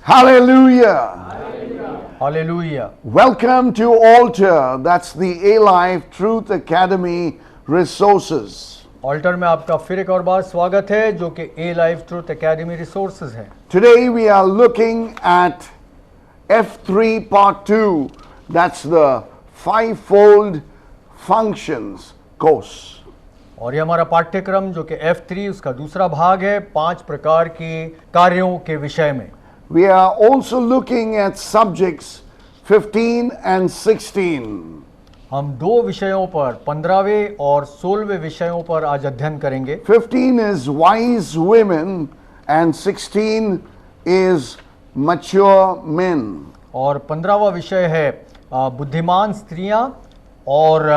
Hallelujah. Hallelujah. Welcome to Altar. That's the A-Life Truth Academy resources. ऑल्टर में आपका फिर एक और बार स्वागत है जो कि ए लाइफ ट्रूथ एकेडमी रिसोर्सेज है। Today we are looking at F3 part 2. That's the fivefold functions course. और ये हमारा पाठ्यक्रम जो कि F3 उसका दूसरा भाग है 5 प्रकार के कार्यों के विषय में। We are also looking at subjects 15 and 16. हम दो विषयों पर 15वें और 16वें विषयों पर आज अध्ययन करेंगे। 15 is wise women and 16 is mature men. और 15वां विषय है बुद्धिमान स्त्रियां और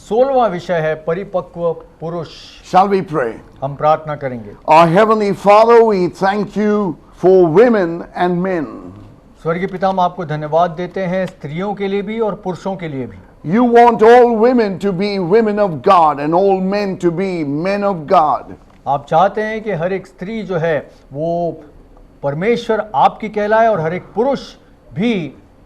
16वां विषय है परिपक्व पुरुष। Shall we pray? हम प्रार्थना करेंगे। Our Heavenly Father, we thank you for women and men. स्वर्गीय पिता, हम आपको धन्यवाद देते हैं स्त्रियों के लिए भी और पुरुषों के लिए भी। You want all women to be women of God and all men to be men of God. आप चाहते हैं कि हर एक स्त्री जो है वो परमेश्वर आपकी कहलाए और हर एक पुरुष भी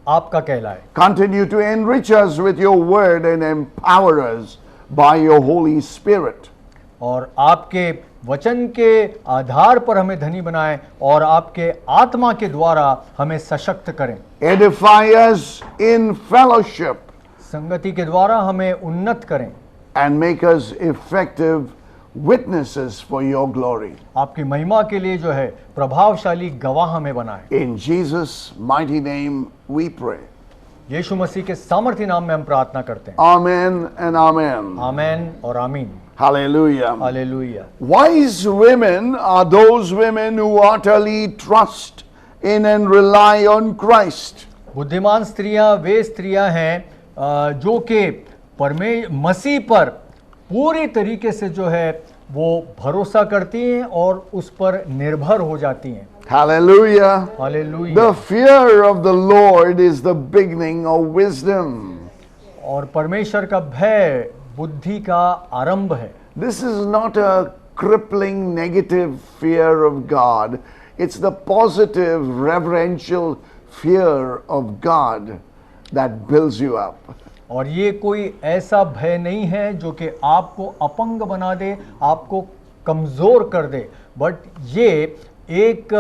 आपका कहलाए। Continue to enrich us with your word and empower us by your Holy Spirit. और आपके वचन के आधार पर हमें धनी बनाएं और आपके आत्मा के द्वारा हमें सशक्त करें। Edify us in fellowship संगति के द्वारा हमें उन्नत करें and make us effective witnesses for your glory. आपकी महिमा के लिए जो है प्रभावशाली गवाह हमें बनाएं। In Jesus' mighty name we pray. यीशु मसीह के सामर्थी नाम में हम प्रार्थना करते हैं। Amen and amen. आमेन और आमीन। Hallelujah. Hallelujah. Wise women are those women who utterly trust in and rely on Christ. बुद्धिमान स्त्रियां वे स्त्रियां हैं जो कि मसीह पर पूरी तरीके से जो है वो भरोसा करती हैं और उस पर निर्भर हो जाती हैं। Hallelujah. Hallelujah. The fear of the Lord is the beginning of wisdom. और परमेश्वर का भय बुद्धि का आरंभ है। This is not a crippling negative fear of God. It's the positive reverential fear of God that builds you up. और ये कोई ऐसा भय नहीं है जो कि आपको अपंग बना दे, आपको कमजोर कर दे, बट ये एक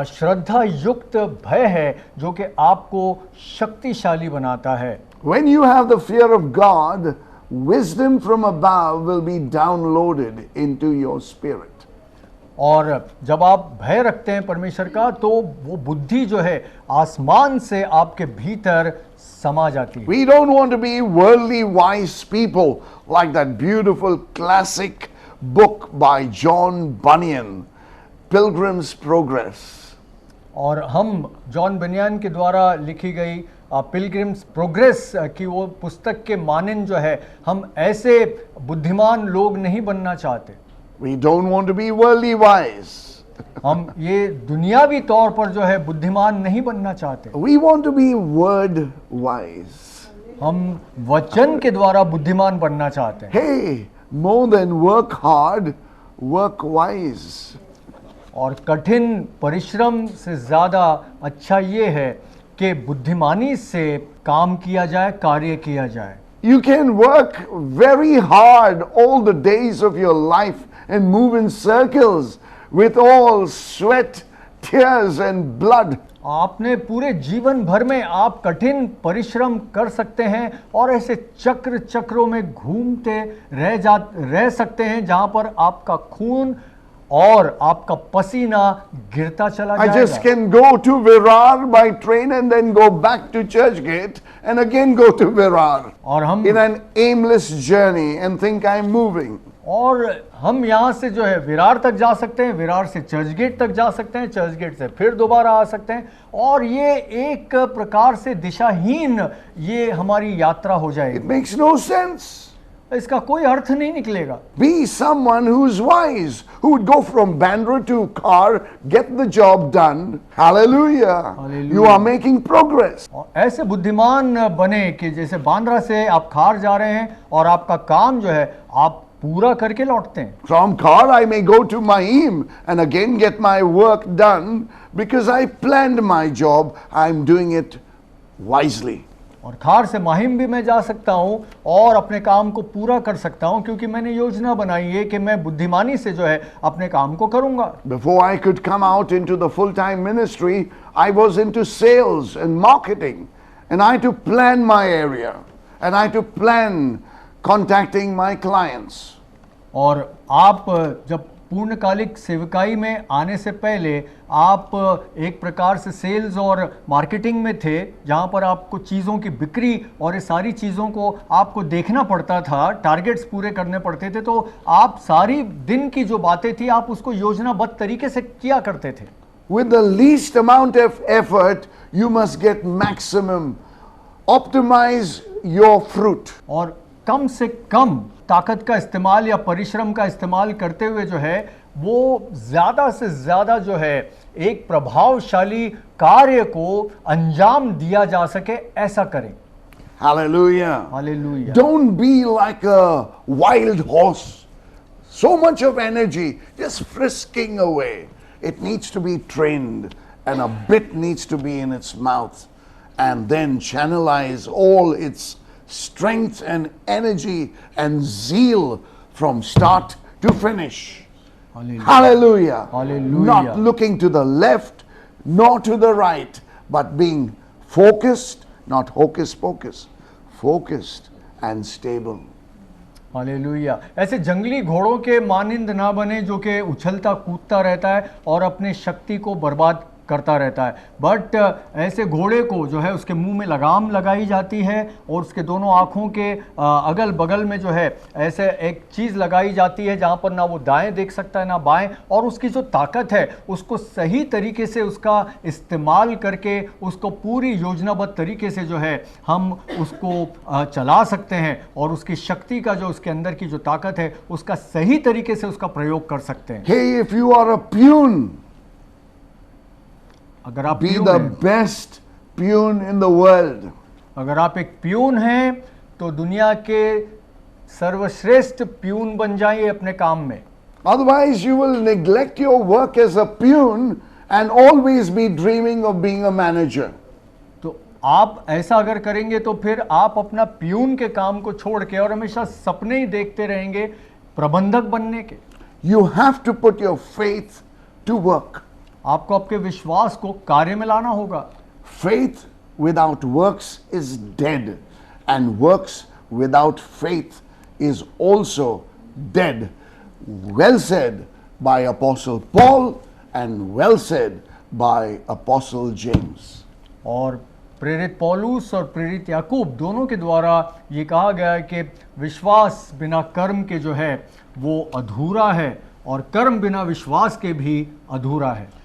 श्रद्धा युक्त भय है जो कि आपको शक्तिशाली बनाता है। When you have the fear of God, wisdom from above will be downloaded into your spirit. और जब आप भय रखते हैं परमेश्वर का तो वो बुद्धि जो है आसमान से आपके भीतर समा जाती है। We don't want to be worldly wise people like that beautiful classic book by John Bunyan, Pilgrim's Progress. और हम जॉन बनियान के द्वारा लिखी गई पिलग्रिम्स प्रोग्रेस की वो पुस्तक के मानन जो है, हम ऐसे बुद्धिमान लोग नहीं बनना चाहते। We don't want to be worldly wise. हम ये दुनियावी तौर पर जो है बुद्धिमान नहीं बनना चाहते। We want to be word wise. हम वचन के द्वारा बुद्धिमान बनना चाहते हैं। Hey, more than work hard, work wise. और कठिन परिश्रम से ज्यादा अच्छा ये है कि बुद्धिमानी से काम किया जाए, कार्य किया जाए। You can work very hard all the days of your life and move in circles with all sweat, tears and blood. आपने पूरे जीवन भर में आप कठिन परिश्रम कर सकते हैं और ऐसे चक्रों में घूमते रह सकते हैं जहां पर आपका खून और आपका पसीना गिरता चला जाएगा। I just can go to Virar by train and then go back to Churchgate and again go to Virar. और हम in an aimless journey and think I'm moving. और हम यहाँ से जो है विरार तक जा सकते हैं, विरार से चर्चगेट तक जा सकते हैं, चर्चगेट से फिर दोबारा आ सकते हैं और ये एक प्रकार से दिशाहीन ये हमारी यात्रा हो जाएगी। It makes no sense. इसका कोई अर्थ नहीं निकलेगा। Be someone who's wise, who would go from Bandra to Car, get the job done. Hallelujah. Hallelujah. You are making progress. और ऐसे बुद्धिमान बने कि जैसे बांद्रा से आप खार जा रहे हैं और आपका काम जो है आप पूरा करके लौटते हैं। From car, I may go to Mahim and again get my work done because I planned my job. I'm doing it wisely. और खार से माहिम भी मैं जा सकता हूँ और अपने काम को पूरा कर सकता हूँ क्योंकि मैंने योजना बनाई है कि मैं बुद्धिमानी से जो है अपने काम को करूँगा। Before I could come out into the full-time ministry, I was into sales and marketing, and I had to plan my area, and I had to plan contacting my clients. और आप जब पूर्णकालिक सेवकाई में आने से पहले आप एक प्रकार से सेल्स और मार्केटिंग में थे, जहां पर आपको चीज़ों की बिक्री और ये सारी चीज़ों को आपको देखना पड़ता था, टारगेट्स पूरे करने पड़ते थे, तो आप सारी दिन की जो बातें थी आप उसको योजनाबद्ध तरीके से किया करते थे। With the least amount of effort, you must get maximum. Optimize your fruit. और कम से कम ताकत का इस्तेमाल या परिश्रम का इस्तेमाल करते हुए जो है वो ज़्यादा से ज़्यादा जो है एक प्रभावशाली कार्य को अंजाम दिया जा सके, ऐसा करें। Hallelujah. Hallelujah. Don't be like a wild horse. So much of energy just frisking away. It needs to be trained, and a bit needs to be in its mouth, and then channelize all its strength and energy and zeal from start to finish. Hallelujah. Hallelujah. Hallelujah. Not looking to the left nor to the right, but being focused, not hocus pocus, focused and stable. Hallelujah. ऐसे जंगली घोड़ों के मानिंद ना बने जो कि उछलता कूदता रहता है और अपनी शक्ति को बर्बाद करता रहता है, बट ऐसे घोड़े को जो है उसके मुंह में लगाम लगाई जाती है और उसके दोनों आँखों के अगल बगल में जो है ऐसे एक चीज़ लगाई जाती है जहाँ पर ना वो दाएं देख सकता है ना बाएं, और उसकी जो ताकत है उसको सही तरीके से उसका इस्तेमाल करके उसको पूरी योजनाबद्ध तरीके से जो है हम उसको चला सकते हैं और उसकी शक्ति का जो उसके अंदर की जो ताकत है उसका सही तरीके से उसका प्रयोग कर सकते हैं। Hey, if you are a peon, अगर आप be प्यून the हैं, best peon in the world. अगर आप एक प्यून हैं तो दुनिया के सर्वश्रेष्ठ प्यून बन जाइए अपने काम में। Otherwise, you will neglect your work as a peon and always be dreaming of being a manager. तो आप ऐसा अगर करेंगे तो फिर आप अपना प्यून के काम को छोड़ के और हमेशा सपने ही देखते रहेंगे प्रबंधक बनने के। You have to put your faith to work. आपको आपके विश्वास को कार्य में लाना होगा। Faith without works is dead, and works without faith is also dead. Well said by Apostle Paul and well said by Apostle James. और प्रेरित पौलुस और प्रेरित याकूब दोनों के द्वारा ये कहा गया है कि विश्वास बिना कर्म के जो है वो अधूरा है और कर्म बिना विश्वास के भी अधूरा है।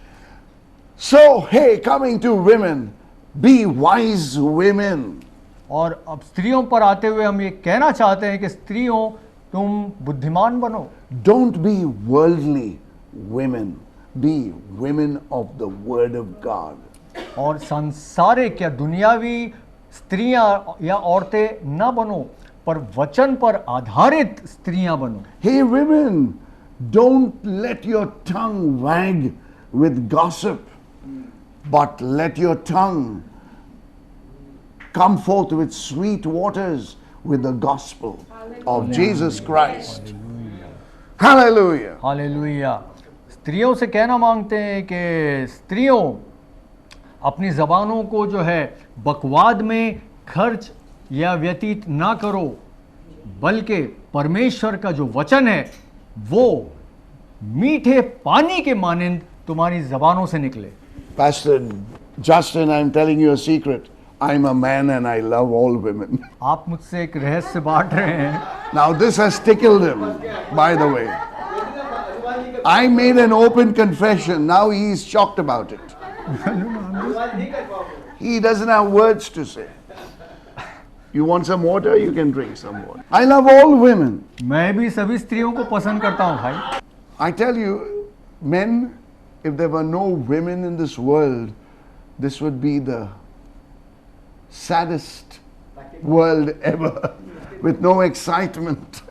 So, hey, coming to women, be wise women. और अब स्त्रियों पर आते हुए हम ये कहना चाहते हैं कि स्त्रियों तुम बुद्धिमान बनो। Don't be worldly women. Be women of the Word of God. और सांसारिक या दुनियावी स्त्रियां या औरतें ना बनो, पर वचन पर आधारित स्त्रियां बनो। Hey, women, don't let your tongue wag with gossip, but let your tongue come forth with sweet waters with the gospel of Jesus Christ. Hallelujah. Hallelujah. स्त्रियों से कहना मांगते हैं कि स्त्रियों अपनी जबानों को जो है बकवाद में खर्च या व्यतीत ना करो, बल्कि परमेश्वर का जो वचन है वो मीठे पानी के मानिंद तुम्हारी जबानों से निकले। Pastor Justin, I'm telling you a secret. I'm a man and I love all women. आप मुझसे एक रहस्य बांट रहे हैं। Now this has tickled him, by the way. I made an open confession. Now he's shocked about it. He doesn't have words to say. You want some water? You can drink some water. I love all women. मैं भी सभी स्त्रियों को पसंद करता हूँ भाई। I tell you, men, if there were no women in this world, this would be the saddest world ever, with no excitement.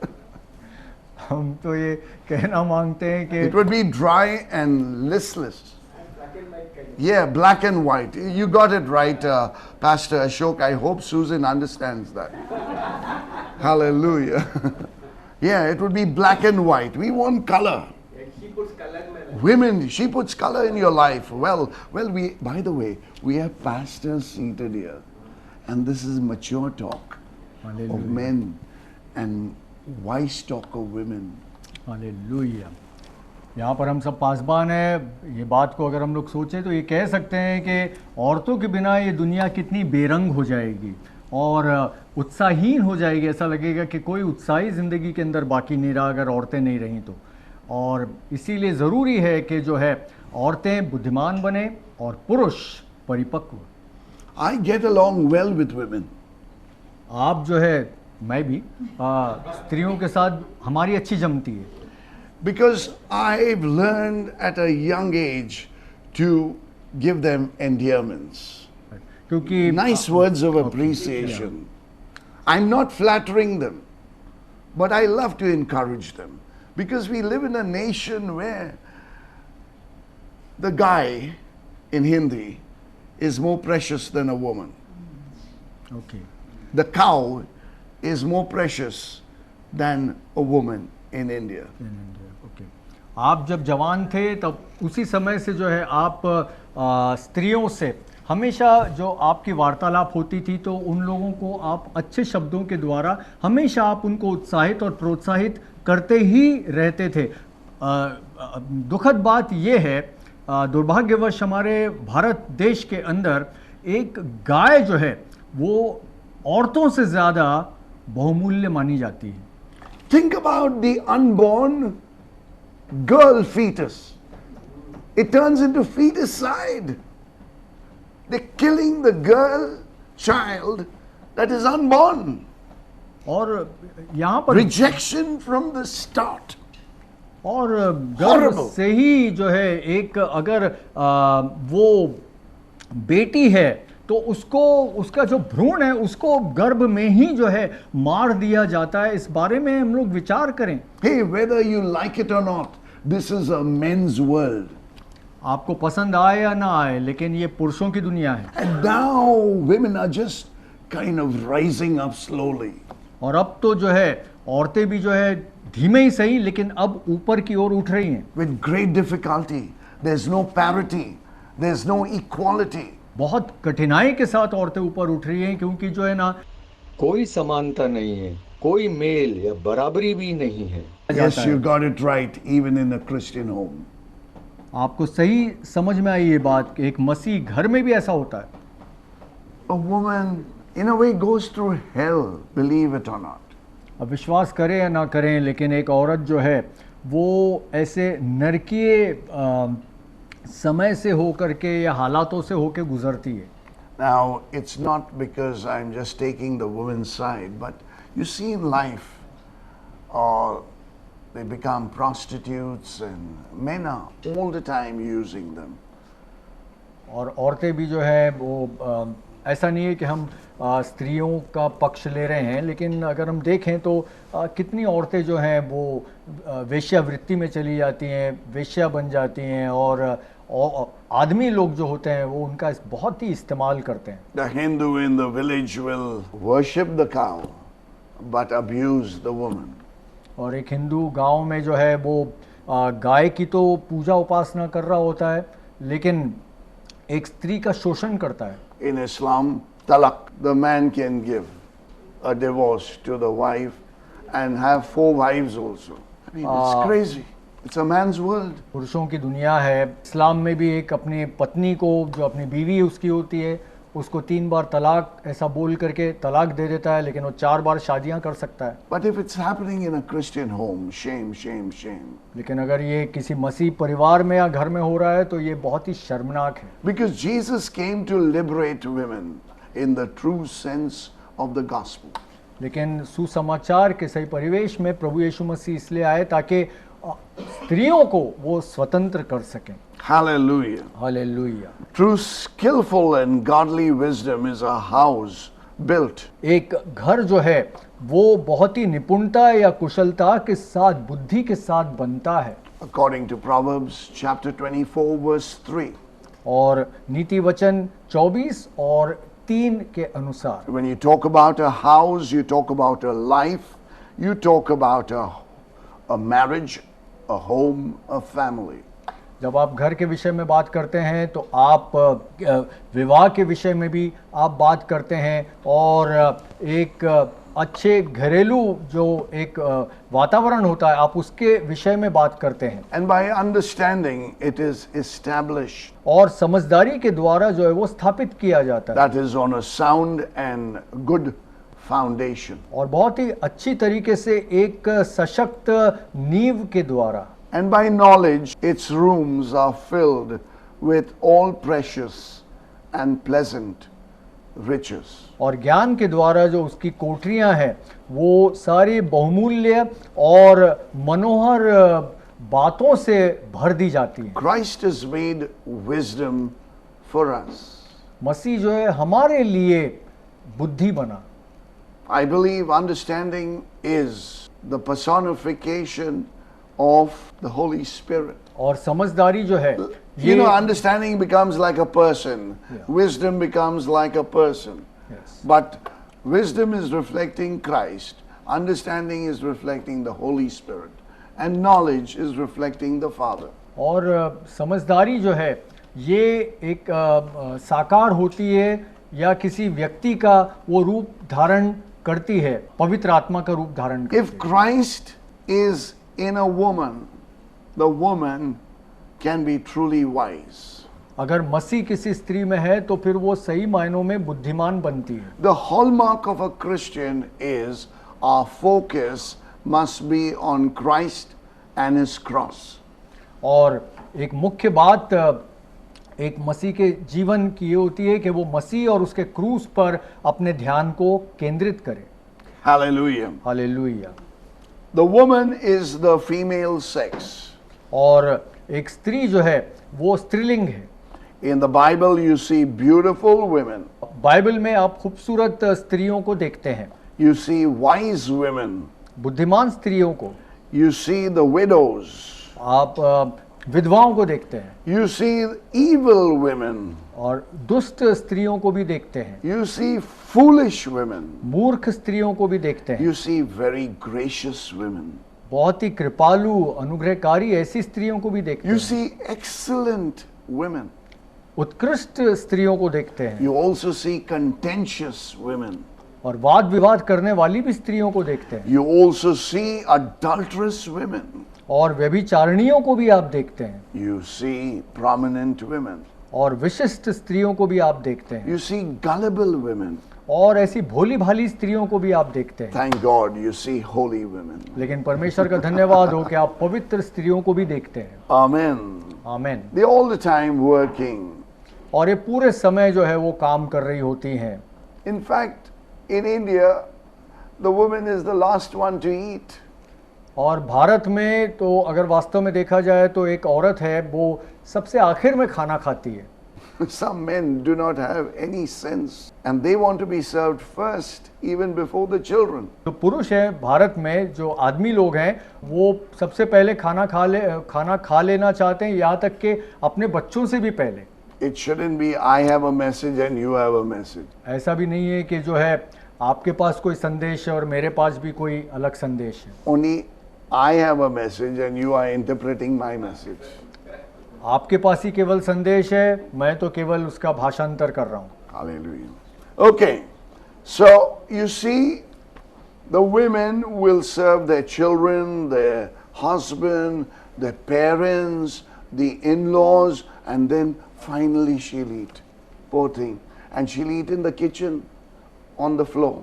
हम तो ये कहना मांगते हैं कि It would be dry and listless. Yeah, black and white. You got it right, Pastor Ashok. I hope Susan understands that. Hallelujah. Yeah, it would be black and white. We want color. Women, she puts color in your life. Well, we, by the way, we have pastors seated here. And this is mature talk of men and wise talk of women. Hallelujah. यहाँ पर हम सब पासबान हैं। ये बात को अगर हम लोग सोचें तो ये कह सकते हैं कि औरतों के बिना ये दुनिया कितनी बेरंग हो जाएगी और उत्साहहीन हो जाएगी। ऐसा लगेगा कि कोई उत्साही ज़िंदगी के अंदर बाकी नहीं रहा अगर औरतें नहीं रहीं तो। और इसीलिए ज़रूरी है कि जो है औरतें बुद्धिमान बने और पुरुष परिपक्व। I get along well with women. आप जो है, मैं भी स्त्रियों के साथ हमारी अच्छी जमती है। Because I've learned at a young age to give them endearments. क्योंकि Nice words of appreciation. I'm not flattering them, but I love to encourage them. Because we live in a nation where the guy in Hindi is more precious than a woman. Okay The cow is more precious than a woman in India. Okay. आप जब जवान थे तब उसी समय से जो है आप स्त्रियों से हमेशा जो आपकी वार्तालाप होती थी तो उन लोगों को आप अच्छे शब्दों के द्वारा हमेशा आप उनको उत्साहित और प्रोत्साहित करते ही रहते थे। दुखद बात यह है, दुर्भाग्यवश हमारे भारत देश के अंदर एक गाय जो है वो औरतों से ज़्यादा बहुमूल्य मानी जाती है। Think about the unborn girl fetus. It turns into feticide. They're killing the girl child that is unborn. और यहाँ पर Rejection from the start. और गर्भ Horrible. से ही जो है एक अगर वो बेटी है तो उसको उसका जो भ्रूण है उसको गर्भ में ही जो है मार दिया जाता है। इस बारे में हम लोग विचार करें। Hey, whether you like it or not, this is a men's world. आपको पसंद आए या ना आए, लेकिन ये पुरुषों की दुनिया है। And now women are just kind of rising up slowly. और अब तो जो है औरतें भी जो है धीमे ही सही लेकिन अब ऊपर की ओर उठ रही हैं। With great difficulty. There's no parity. There's no equality. बहुत कठिनाई के साथ औरतें ऊपर उठ रही हैं क्योंकि जो है ना कोई समानता नहीं है, कोई मेल या बराबरी भी नहीं है। Yes, you got it right, even in a Christian home. आपको सही समझ में आई ये बात कि एक मसीह घर में भी ऐसा होता है। A woman, in a way, goes through hell, believe it or not. अब विश्वास करें या ना करें, लेकिन एक औरत जो है वो ऐसे नरकीय समय से होकर के या हालातों से होकर गुजरती है। Now, it's not because I'm just taking the woman's side, but you see in life, they become prostitutes and men are all the time using them. और औरतें भी जो है वो ऐसा नहीं है कि हम स्त्रियों का पक्ष ले रहे हैं, लेकिन अगर हम देखें तो कितनी औरतें जो हैं वो वेश्यावृत्ति में चली जाती हैं, वेश्या बन जाती हैं और आदमी लोग जो होते हैं वो उनका बहुत ही इस्तेमाल करते हैं। The Hindu in the village will worship the cow, but abuse the woman. और एक हिंदू गांव में जो है वो गाय की तो पूजा उपासना कर रहा होता है, लेकिन एक स्त्री का शोषण करता है। In Islam, talaq, the man can give a divorce to the wife and have 4 wives also. I mean, it's crazy. It's a man's world. पुरुषों की दुनिया है। इस्लाम में भी एक अपनी पत्नी को, जो अपनी बीवी उसकी होती है, उसको 3 बार तलाक ऐसा बोल करके तलाक दे देता है, लेकिन वो 4 बार शादियां कर सकता है। But if it's happening in a Christian home, shame, shame, shame. लेकिन अगर ये किसी मसीह परिवार में या घर में हो रहा है तो ये बहुत ही शर्मनाक है। Because Jesus came to liberate women in the true sense of the gospel. लेकिन सुसमाचार के सही परिवेश में प्रभु यीशु मसीह इसलिए आए ताकि स्त्रियों को वो स्वतंत्र कर सकें। Hallelujah. Hallelujah. True skillful and godly wisdom is a house built. एक घर जो है वो बहुत ही निपुणता या कुशलता के साथ, बुद्धि के साथ बनता है। According to Proverbs chapter 24 verse 3. और नीति वचन 24 और 3 के अनुसार When you talk about a house, you talk about a life, you talk about a marriage, a home, a family. जब आप घर के विषय में बात करते हैं तो आप विवाह के विषय में भी आप बात करते हैं, और एक अच्छे घरेलू जो एक वातावरण होता है आप उसके विषय में बात करते हैं। And by understanding, it is established. और समझदारी के द्वारा जो है वो स्थापित किया जाता है, That is on a sound and good foundation. और बहुत ही अच्छी तरीके से एक सशक्त नींव के द्वारा। And by knowledge, its rooms are filled with all precious and pleasant riches. और ज्ञान के द्वारा जो उसकी कोठरियां हैं वो सारी बहुमूल्य और मनोहर बातों से भर दी जाती हैं। Christ has made wisdom for us. मसीह जो है हमारे लिए बुद्धि बना। I believe understanding is the personification of the Holy Spirit. और समझदारी जो है You know, understanding becomes like a person. Yeah. Wisdom becomes like a person. Yes. But wisdom is reflecting Christ. Understanding is reflecting the Holy Spirit. And knowledge is reflecting the Father. और समझदारी जो है ये एक साकार होती है या किसी व्यक्ति का वो रूप धारण करती है, पवित्र आत्मा का रूप धारण करती If Christ is in a woman, the woman can be truly wise. अगर मसीह किसी स्त्री में है तो फिर वो सही मायनों में बुद्धिमान बनती है। The hallmark of a Christian is our focus must be on Christ and his cross. और एक मुख्य बात एक मसीह के जीवन की ये होती है कि वो मसीह और उसके क्रूस पर अपने ध्यान को केंद्रित करे। Hallelujah. Hallelujah. The woman is the female sex. और एक स्त्री जो है वो स्त्रीलिंग है। In the Bible, you see beautiful women. Bible में आप खूबसूरत स्त्रियों को देखते हैं, You see wise women. बुद्धिमान स्त्रियों को, You see the widows. आप विधवाओं को देखते हैं, You see evil women. और दुष्ट स्त्रियों को भी देखते हैं, You see foolish women. मूर्ख स्त्रियों को भी देखते हैं, You see very gracious women. बहुत ही कृपालु अनुग्रहकारी ऐसी स्त्रियों को भी देखते You हैं, see excellent women. उत्कृष्ट स्त्रियों को देखते हैं, You also see contentious women. और वाद विवाद करने वाली भी स्त्रियों को देखते हैं, You also see adulterous women. और व्यभिचारिणियों को भी आप देखते हैं, You see prominent women. और विशिष्ट स्त्रियों को भी आप देखते हैं, You see gullible women. और ऐसी भोली भाली स्त्रियों को भी आप देखते हैं। Thank God you see holy women. लेकिन परमेश्वर का धन्यवाद हो कि आप पवित्र स्त्रियों को भी देखते हैं। Amen. Amen. They're all the time working. और ये पूरे समय जो है वो काम कर रही होती हैं। In fact, in India, the woman is the last one to eat. और भारत में तो अगर वास्तव में देखा जाए तो एक औरत है वो सबसे आखिर में खाना खाती है। Some men do not have any sense and they want to be served first, even before the children. जो पुरुष है भारत में, जो आदमी लोग हैं, वो सबसे पहले खाना खा लेना चाहते हैं, यहाँ तक कि अपने बच्चों से भी पहले। It shouldn't be I have a message and you have a message. ऐसा भी नहीं है कि जो है आपके पास कोई संदेश है और मेरे पास भी कोई अलग संदेश है। Only I have a message and you are interpreting my message. आपके पास ही केवल संदेश है, मैं तो केवल उसका भाषांतर कर रहा हूँ। Hallelujah. Okay, so you see, the women will serve their children, their husband, their parents, the in-laws, and then finally she'll eat. Poor thing. And she'll eat in the kitchen, on the floor,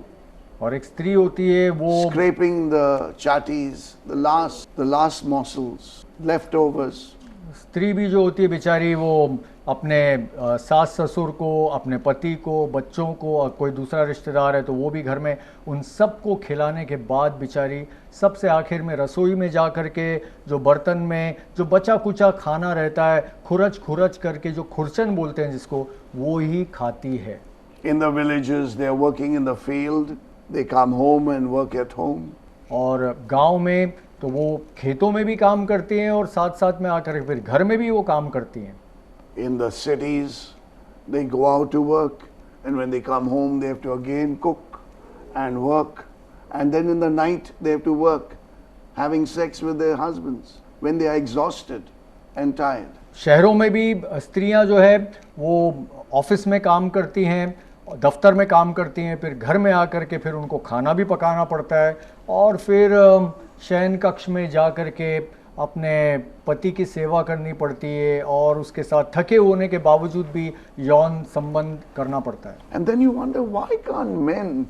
और एक स्त्री होती है वो scraping the chatis, the last morsels, leftovers. स्त्री भी जो होती है बेचारी वो अपने सास ससुर को, अपने पति को, बच्चों को, और कोई दूसरा रिश्तेदार है तो वो भी घर में उन सबको खिलाने के बाद बेचारी सबसे आखिर में रसोई में जा कर के जो बर्तन में जो बचा कुचा खाना रहता है, खुरच खुरच करके, जो खुरचन बोलते हैं जिसको, वो ही खाती है। In the villages, they are working in the field. They come home and work at home. और गांव में तो वो खेतों में भी काम करती हैं और साथ साथ में आकर फिर घर में भी वो काम करती हैं। In the cities, they go out to work, and when they come home, they have to again cook and work. And then in the night, they have to work, having sex with their husbands when they are exhausted and tired. शहरों में भी स्त्रियां जो है वो office में काम करती हैं, दफ्तर में काम करती हैं, फिर घर में आकर के फिर उनको खाना भी पकाना पड़ता है और फिर शयन कक्ष में जा कर के अपने पति की सेवा करनी पड़ती है और उसके साथ थके होने के बावजूद भी यौन संबंध करना पड़ता है। And then you wonder, why can't men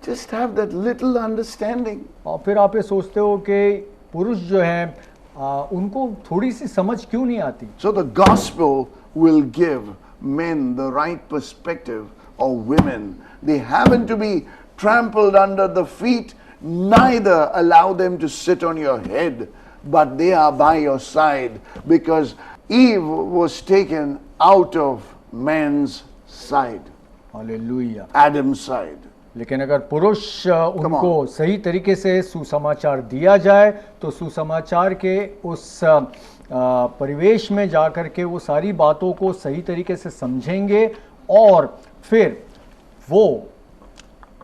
just have that little understanding? और फिर आप ये सोचते हो कि पुरुष जो हैं उनको थोड़ी सी समझ क्यों नहीं आती। So the gospel will give men the right perspective of women. They haven't to be trampled under the feet, neither allow them to sit on your head, but they are by your side, because Eve was taken out of man's side, hallelujah. Adam's side. लेकिन अगर पुरुष उनको सही तरीके से सुसमाचार दिया जाए तो सुसमाचार के उस परिवेश में जाकर के वो सारी बातों को सही तरीके से समझेंगे और फिर वो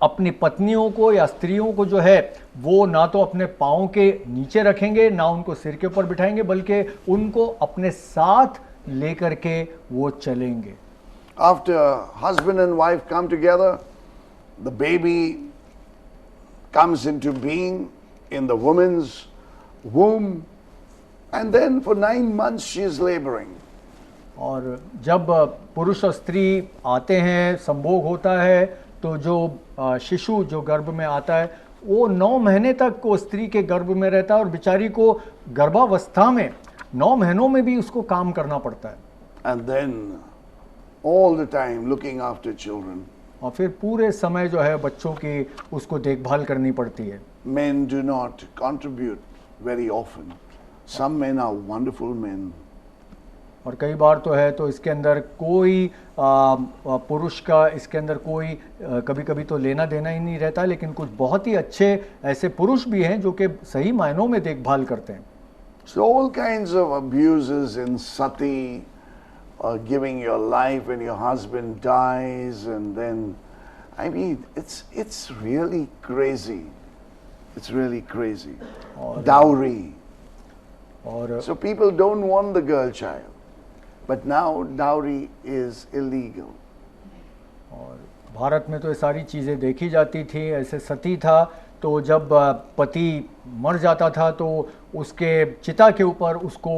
अपनी पत्नियों को या स्त्रियों को जो है वो ना तो अपने पाँव के नीचे रखेंगे, ना उनको सिर के ऊपर बिठाएंगे, बल्कि उनको अपने साथ लेकर के वो चलेंगे। After husband and wife come together, the baby comes into being in the woman's womb, and then for 9 months she is laboring. और जब पुरुष और स्त्री आते हैं, संभोग होता है, तो जो शिशु जो गर्भ में आता है वो 9 महीने तक वो स्त्री के गर्भ में रहता है और बेचारी को गर्भावस्था में 9 महीनों में भी उसको काम करना पड़ता है। And then all the time looking after children. और फिर पूरे समय जो है बच्चों की उसको देखभाल करनी पड़ती है। Men do not contribute very often. Some men are wonderful men. और कई बार तो है तो इसके अंदर कोई पुरुष का इसके अंदर कोई कभी कभी तो लेना देना ही नहीं रहता, लेकिन कुछ बहुत ही अच्छे ऐसे पुरुष भी हैं जो कि सही मायनों में देखभाल करते हैं। So all kinds of abuses in sati, giving your life when your husband dies, and then, I mean, it's really crazy. It's really crazy. Dowry. और So people don't want the girl child. But now dowry is illegal. और भारत में तो ये सारी चीज़ें देखी जाती थी। ऐसे सती था तो जब पति मर जाता था तो उसके चिता के ऊपर उसको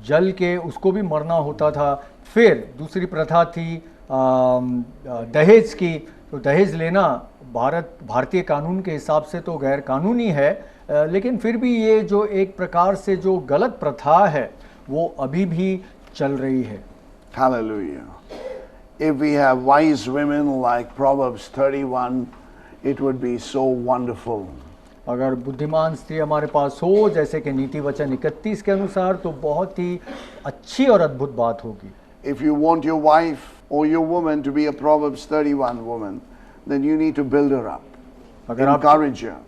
जल के उसको भी मरना होता था। फिर दूसरी प्रथा थी दहेज की, तो दहेज लेना भारतीय कानून के हिसाब से तो गैर कानूनी है, लेकिन फिर भी ये जो एक प्रकार से जो गलत प्रथा है वो अभी भी चल रही है। Hallelujah. If we have wise women like Proverbs 31, it would be so wonderful. अगर बुद्धिमान स्त्री हमारे पास हो जैसे कि नीति वचन 31 के अनुसार, तो बहुत ही अच्छी और अद्भुत बात होगी। If you want your wife or your woman to be a Proverbs 31 woman, then you need to build her up, encourage her,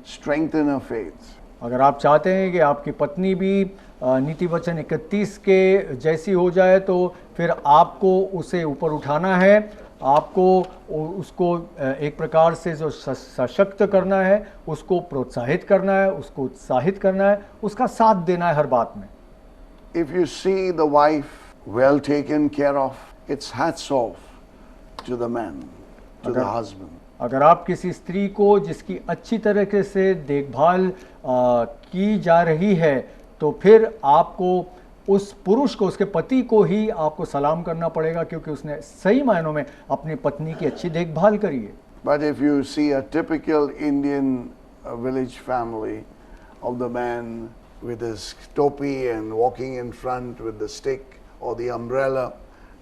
strengthen her faith. अगर आप चाहते हैं कि आपकी पत्नी भी नीति वचन 31 के जैसी हो जाए तो फिर आपको उसे ऊपर उठाना है, आपको उसको एक प्रकार से जो सशक्त करना है, उसको प्रोत्साहित करना है, उसको उत्साहित करना है, उसका साथ देना है हर बात में। If you see the wife well taken care of, it's hats off to the man, to the husband. अगर आप किसी स्त्री को जिसकी अच्छी तरीके से देखभाल की जा रही है तो फिर आपको उस पुरुष को, उसके पति को ही आपको सलाम करना पड़ेगा, क्योंकि उसने सही मायनों में अपनी पत्नी की अच्छी देखभाल करी है। But if you see a typical Indian village family of the man with his topi and walking in front with the stick or the umbrella,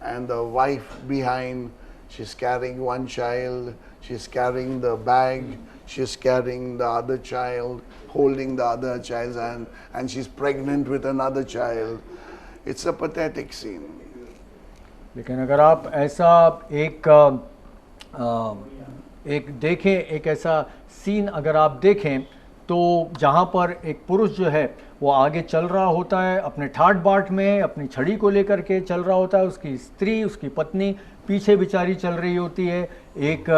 and the wife behind, she's carrying one child, she's carrying the bag, she's carrying the other child, holding the other child's hand, and she's pregnant with another child. It's a pathetic scene. लेकिन अगर आप ऐसा एक देखें, एक ऐसा scene अगर आप देखें, तो जहाँ पर एक पुरुष जो है वो आगे चल रहा होता है अपने ठाट बाट में, अपनी छड़ी को लेकर के चल रहा होता है, उसकी स्त्री, उसकी पत्नी पीछे बेचारी चल रही होती है। एक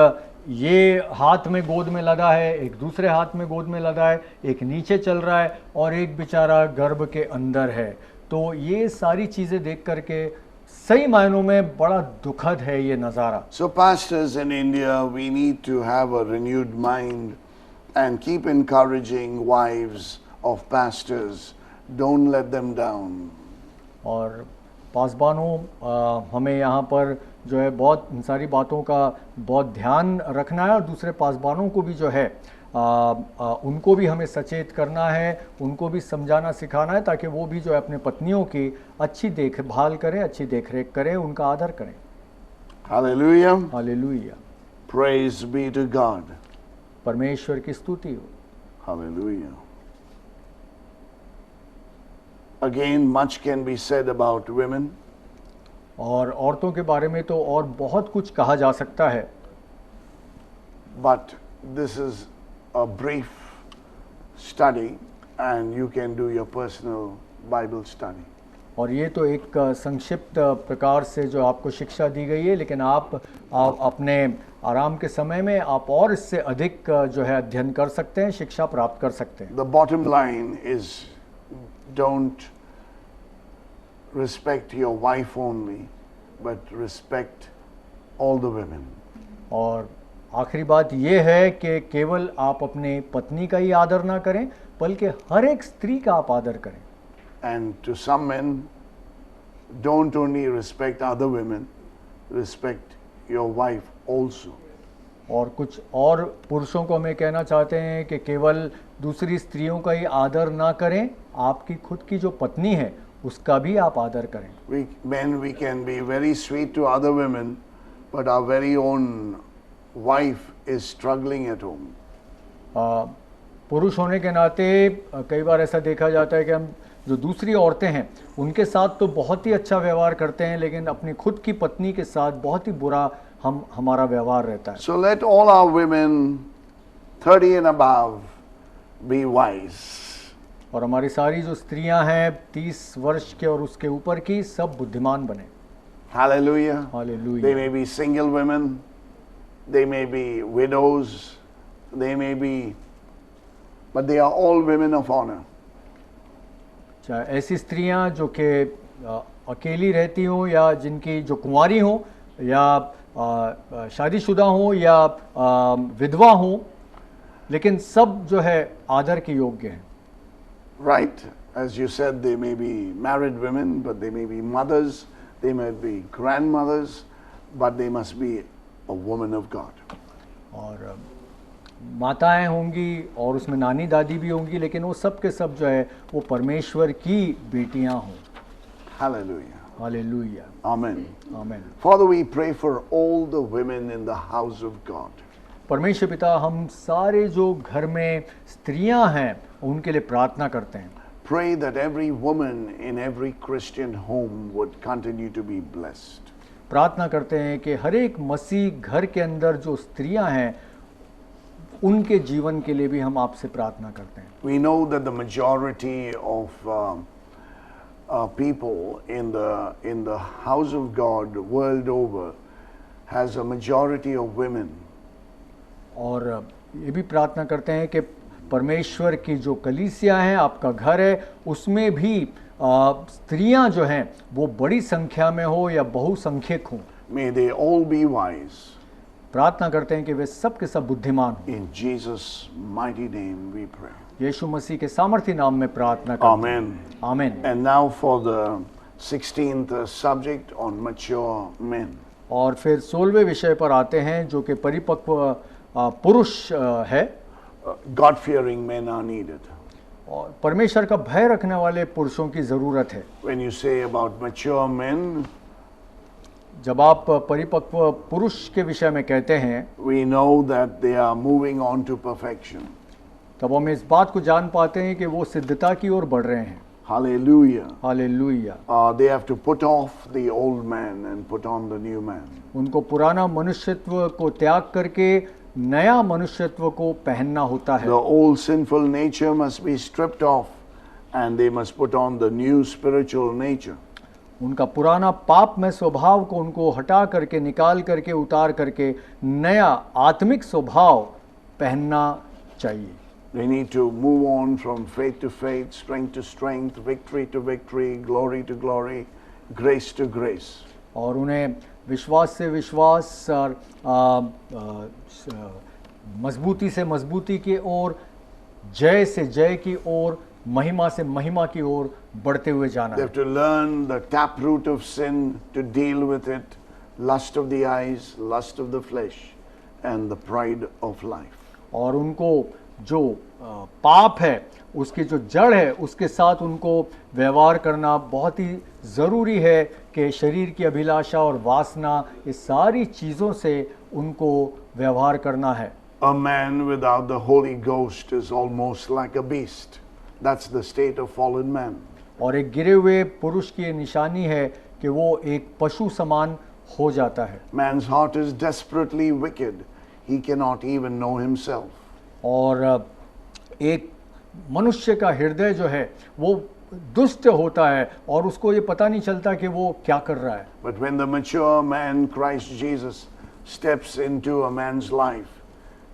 ये हाथ में गोद में लगा है, एक दूसरे हाथ में गोद में लगा है, एक नीचे चल रहा है और एक बेचारा गर्भ के अंदर है। तो ये सारी चीज़ें देख करके सही मायनों में बड़ा दुखद है ये नज़ारा। So, pastors in India, we need to have a renewed mind and keep encouraging wives of pastors. Don't let them down. और पासबानों, हमें यहाँ पर जो है बहुत इन सारी बातों का बहुत ध्यान रखना है और दूसरे पासबानों को भी जो है उनको भी हमें सचेत करना है, उनको भी समझाना सिखाना है, ताकि वो भी जो है अपने पत्नियों की अच्छी देखभाल करें, अच्छी देखरेख करें, उनका आदर करें। Hallelujah. Hallelujah, Praise be to God. परमेश्वर की स्तुति हो। Hallelujah. Again, much can be said about women. और औरतों के बारे में तो और बहुत कुछ कहा जा सकता है, But this is a brief study, and you can do your personal Bible study. और ये तो एक संक्षिप्त प्रकार से जो आपको शिक्षा दी गई है, लेकिन आप अपने आराम के समय में आप और इससे अधिक जो है अध्ययन कर सकते हैं, शिक्षा प्राप्त कर सकते हैं। The bottom line is, don't respect your wife only, but respect all the women. और आखिरी बात ये है कि केवल आप अपने पत्नी का ही आदर ना करें, बल्कि हर एक स्त्री का आप आदर करें। And to some men, don't only respect other women, respect your wife also. और कुछ और पुरुषों को हमें कहना चाहते हैं कि केवल दूसरी स्त्रियों का ही आदर ना करें, आपकी खुद की जो पत्नी है उसका भी आप आदर करें। We can be very sweet to other women, but our very own wife is struggling at home. पुरुष होने के नाते कई बार ऐसा देखा जाता है कि हम जो दूसरी औरतें हैं उनके साथ तो बहुत ही अच्छा व्यवहार करते हैं, लेकिन अपनी खुद की पत्नी के साथ बहुत ही बुरा हमारा व्यवहार रहता है। So let all our women 30 and above be wise. और हमारी सारी जो स्त्रियां हैं 30 वर्ष के और उसके ऊपर की, सब बुद्धिमान बने। Hallelujah. Hallelujah. They may be single women, they may be widows, they may be, but they are all women of honor. चाहे ऐसी स्त्रियां जो कि अकेली रहती हों या जिनकी जो कुंवारी हों या शादीशुदा हों या विधवा हों, लेकिन सब जो है आदर के योग्य हैं। Right, as you said, they may be married women, but they may be mothers, they may be grandmothers, but they must be a woman of God. और माताएं होंगी और उसमें नानी दादी भी होंगी, लेकिन वो सब के सब जो है वो परमेश्वर की बेटियां हों। Hallelujah. Hallelujah, Amen. आमीन। Father, we pray for all the women in the house of God. परमेश्वर पिता, हम सारे जो घर में स्त्रियां हैं उनके लिए प्रार्थना करते हैं। Pray that every woman in every Christian home would continue to be blessed. प्रार्थना करते हैं कि हर एक मसीह घर के अंदर जो स्त्रियां हैं उनके जीवन के लिए भी हम आपसे प्रार्थना करते हैं। We know that the majority of people in the house of God world over has a majority of women. और ये भी प्रार्थना करते हैं कि परमेश्वर की जो कलीसिया है, आपका घर है, उसमें भी स्त्रियां जो हैं वो बड़ी संख्या में हो या बहुसंख्यक हों। May they all be wise. प्रार्थना करते हैं कि वे सब के सब बुद्धिमान हों। In Jesus' mighty name we pray. यीशु मसीह के सामर्थी नाम में प्रार्थना करते हैं। Amen. आमीन। And now for the 16th subject on mature men. और फिर 16वें विषय पर आते हैं जो कि परिपक्व पुरुष है। God-fearing men are needed. और परमेश्वर का भय रखने वाले पुरुषों की ज़रूरत है। When you say about mature men, जब आप परिपक्व पुरुष के विषय में कहते हैं, we know that they are moving on to perfection. तब हम इस बात को जान पाते हैं कि वो सिद्धता की ओर बढ़ रहे हैं। Hallelujah. Hallelujah. They have to put off the old man and put on the new man. उनको पुराना मनुष्यत्व को त्याग करके नया मनुष्यत्व को पहनना होता है। The old sinful nature must be stripped off and they must put on the new spiritual nature. उनका पुराना पाप में स्वभाव को उनको हटा करके, निकाल करके, उतार करके नया आत्मिक स्वभाव पहनना चाहिए। They need to move on from faith to faith, strength to strength, victory to victory, glory to glory, grace to grace. और उन्हें विश्वास से विश्वास और मजबूती से मजबूती की ओर, जय से जय की ओर, महिमा से महिमा की ओर बढ़ते हुए जाना They है। have to learn the taproot of sin to deal with it, lust of the eyes, lust of the flesh, and the pride of life. और उनको जो पाप है उसकी जो जड़ है उसके साथ उनको व्यवहार करना बहुत ही ज़रूरी है कि शरीर की अभिलाषा और वासना, इस सारी चीज़ों से उनको व्यवहार करना है। A man without the Holy Ghost is almost like a beast. That's the state of fallen man. और एक गिरे हुए पुरुष की निशानी है कि वो एक पशु समान हो जाता है। Man's heart is desperately wicked. He cannot even know himself. और एक मनुष्य का हृदय जो है वो दुष्ट होता है और उसको ये पता नहीं चलता कि वो क्या कर रहा है। But when the mature man, Christ Jesus, steps into a man's life,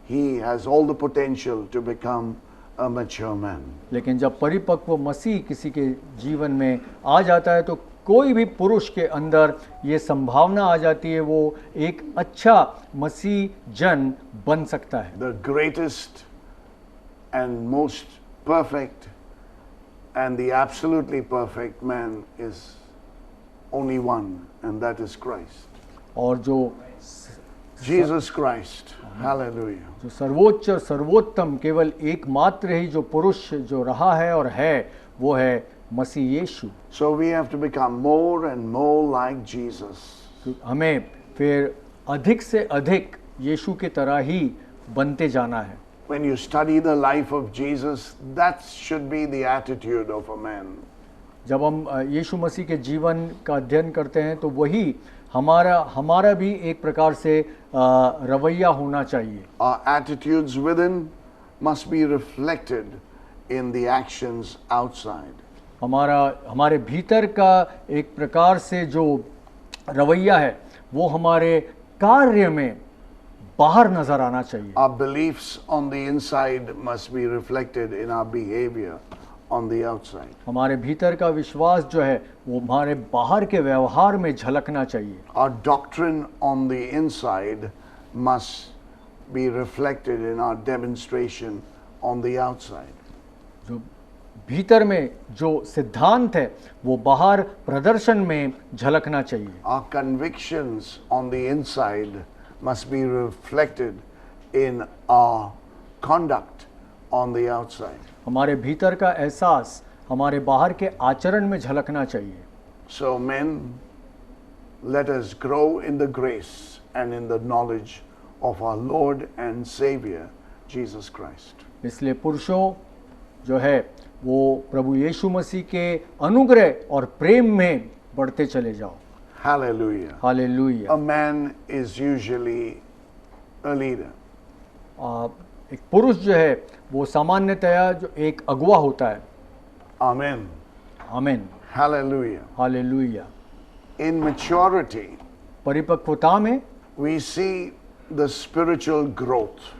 he has all the potential to become a mature man. लेकिन जब परिपक्व मसीह किसी के जीवन में आ जाता है तो कोई भी पुरुष के अंदर ये संभावना आ जाती है, वो एक अच्छा मसीह जन बन सकता है। The greatest and most perfect and the absolutely perfect man is only one, and that is Christ. और जो Jesus Christ. Hallelujah. जो सर्वोच्च और सर्वोत्तम केवल एकमात्र ही जो पुरुष जो रहा है और है वो है मसीह यीशु। So we have to become more and more like Jesus. तो हमें फिर अधिक से अधिक यीशु की तरह ही बनते जाना है। When you study the life of Jesus, that should be the attitude of a man. जब हम यीशु मसीह के जीवन का अध्ययन करते हैं तो वही हमारा भी एक प्रकार से रवैया होना चाहिए। Our attitudes within must be reflected in the actions outside. हमारे भीतर का एक प्रकार से जो रवैया है वो हमारे कार्य में बाहर नजर आना चाहिए। Our beliefs on the inside must be reflected in our behavior on the outside. हमारे भीतर का विश्वास जो है वो हमारे बाहर के व्यवहार में झलकना चाहिए। Our doctrine on the inside must be reflected in our demonstration on the outside. जो भीतर में जो सिद्धांत है वो बाहर प्रदर्शन में झलकना चाहिए। Our convictions on the inside must be reflected in our conduct on the outside. हमारे भीतर का एहसास हमारे बाहर के आचरण में झलकना चाहिए। So men, let us grow in the grace and in the knowledge of our Lord and Savior, Jesus Christ. इसलिए पुरुषों जो है वो प्रभु यीशु मसीह के अनुग्रह और प्रेम में बढ़ते चले जाओ। Hallelujah. Hallelujah. A man is usually a leader. एक पुरुष जो है वो सामान्यतया जो एक अगुवा होता है। Amen. आमीन। Hallelujah. हालेलुया। In maturity, परिपक्वता में we see the spiritual growth.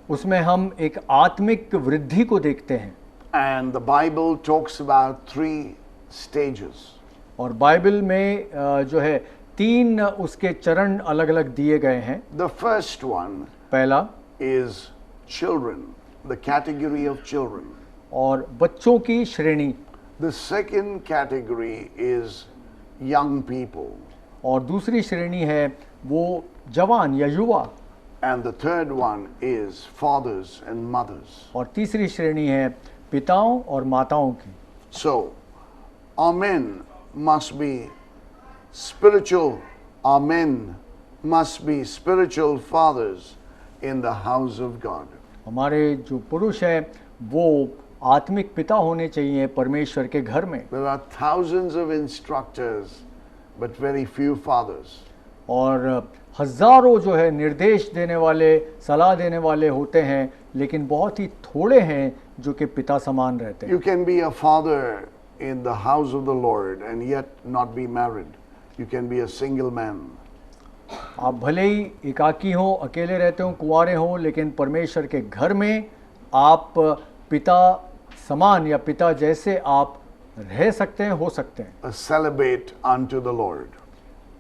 उसमें हम एक आत्मिक वृद्धि को देखते हैं। And the Bible talks about 3 stages. और बाइबल में जो है 3 उसके चरण अलग अलग दिए गए हैं। The first one पहला is children, the category of children. और बच्चों की श्रेणी। The second category is young people. और दूसरी श्रेणी है वो जवान या युवा। And the third one is fathers and mothers. और तीसरी श्रेणी है पिताओं और माताओं की। So, our men must be spiritual. Our men must be spiritual fathers in the house of God. हमारे जो पुरुष हैं वो आत्मिक पिता होने चाहिए परमेश्वर के घर में। There are thousands of instructors, but very few fathers. और हजारों जो है निर्देश देने वाले, सलाह देने वाले होते हैं, लेकिन बहुत ही थोड़े हैं जो कि पिता समान रहते हैं। You can be a father in the house of the Lord and yet not be married. You can be a single man. आप भले ही एकाकी हो, अकेले रहते हो, कुंवारे हो, लेकिन परमेश्वर के घर में आप पिता समान या पिता जैसे आप रह सकते हैं, हो सकते हैं। A celibate unto the Lord.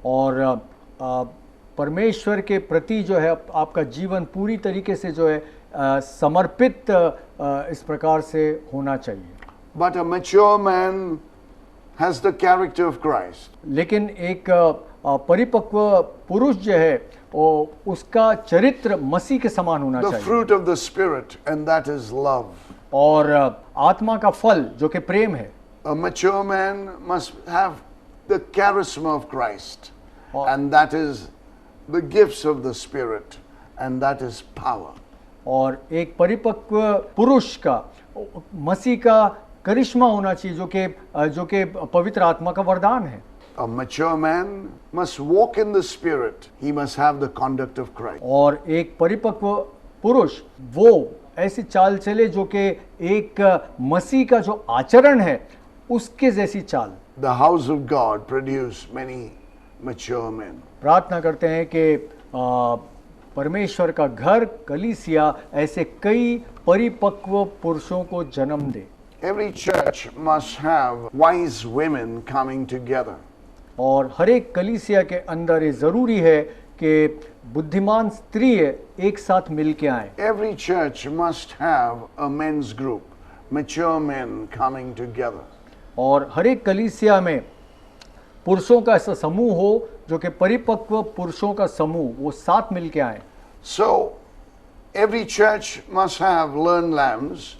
और परमेश्वर के प्रति जो है आपका जीवन पूरी तरीके से जो है समर्पित इस प्रकार से होना चाहिए। But a mature man has the character of Christ. लेकिन एक परिपक्व पुरुष जो है वो उसका चरित्र मसीह के समान होना The चाहिए। fruit of the Spirit, and that is love. और आत्मा का फल जो कि प्रेम है। A mature man must have the charisma of Christ, Oh. and that is the gifts of the Spirit, and that is power. और एक परिपक्व पुरुष का मसीह का करिश्मा होना चाहिए जो कि पवित्र आत्मा का वरदान है। A mature man must walk in the Spirit. He must have the conduct of Christ. और एक परिपक्व पुरुष वो ऐसी चाल चले जो कि एक मसीह का जो आचरण है उसके जैसी चाल। The house of God produce many mature men. प्रार्थना करते हैं कि परमेश्वर का घर कलीसिया ऐसे कई परिपक्व पुरुषों को जन्म दे। Every church must have wise women coming together. और हर एक कलीसिया के अंदर ये जरूरी है कि बुद्धिमान स्त्री एक साथ मिल के आए। Every church must have a men's group, mature men coming together. और हर एक कलीसिया में पुरुषों का ऐसा समूह हो जो कि परिपक्व पुरुषों का समूह वो साथ मिल के आए। So, every church must have learned lambs,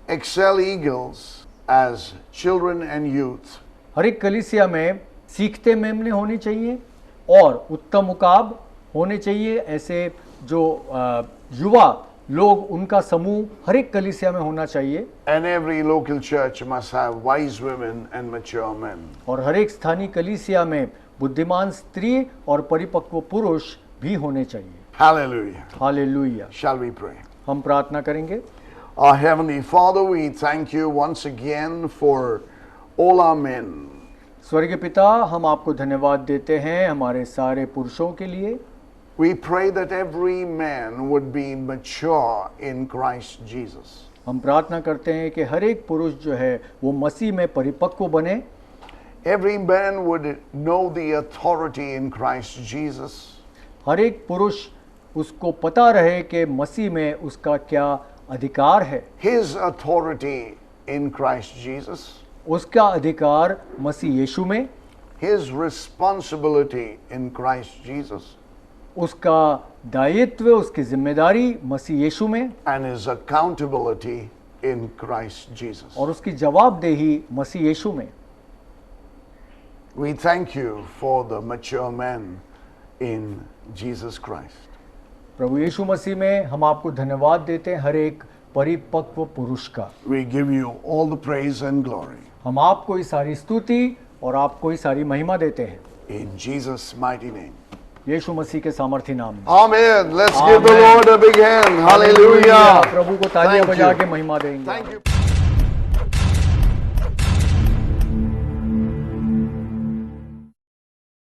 excel eagles as children and youth. हर एक कलीसिया में सीखते मेमने होनी चाहिए और उत्तम उकाब होने चाहिए, ऐसे जो युवा लोग उनका समूह हर एक कलीसिया में होना चाहिए। And every local church must have wise women and mature men. और हर एक स्थानीय कलीसिया में बुद्धिमान स्त्री और परिपक्व पुरुष भी होने चाहिए। Hallelujah. Hallelujah. Shall we pray? हम प्रार्थना करेंगे। Our Heavenly Father, we thank you once again for all our men. स्वर्गीय पिता, हम आपको धन्यवाद देते हैं हमारे सारे पुरुषों के लिए। We pray that every man would be mature in Christ Jesus. हम प्रार्थना करते हैं कि हर एक पुरुष जो है वो मसीह में परिपक्व बने। Every man would know the authority in Christ Jesus. हर एक पुरुष उसको पता रहे कि मसीह में उसका क्या अधिकार है। His authority in Christ Jesus. उसका अधिकार मसीह यीशु में। His responsibility in Christ Jesus. उसका दायित्व, उसकी जिम्मेदारी मसीह यीशु में। And his accountability in Christ Jesus. और उसकी जवाबदेही मसीह यीशु में। We thank you for the mature men in Jesus Christ. प्रभु यीशु मसीह में हम आपको धन्यवाद देते हैं हर एक परिपक्व पुरुष का। We give you all the praise and glory. हम आपको ही सारी स्तुति और आपको ही सारी महिमा देते हैं In Jesus' mighty name. यीशु मसीह के सामर्थी नाम में। Amen. Let's give the Amen. Lord a big hand. Hallelujah. प्रभु को तालियां Thank बजा you. के महिमा देंगे। Thank you.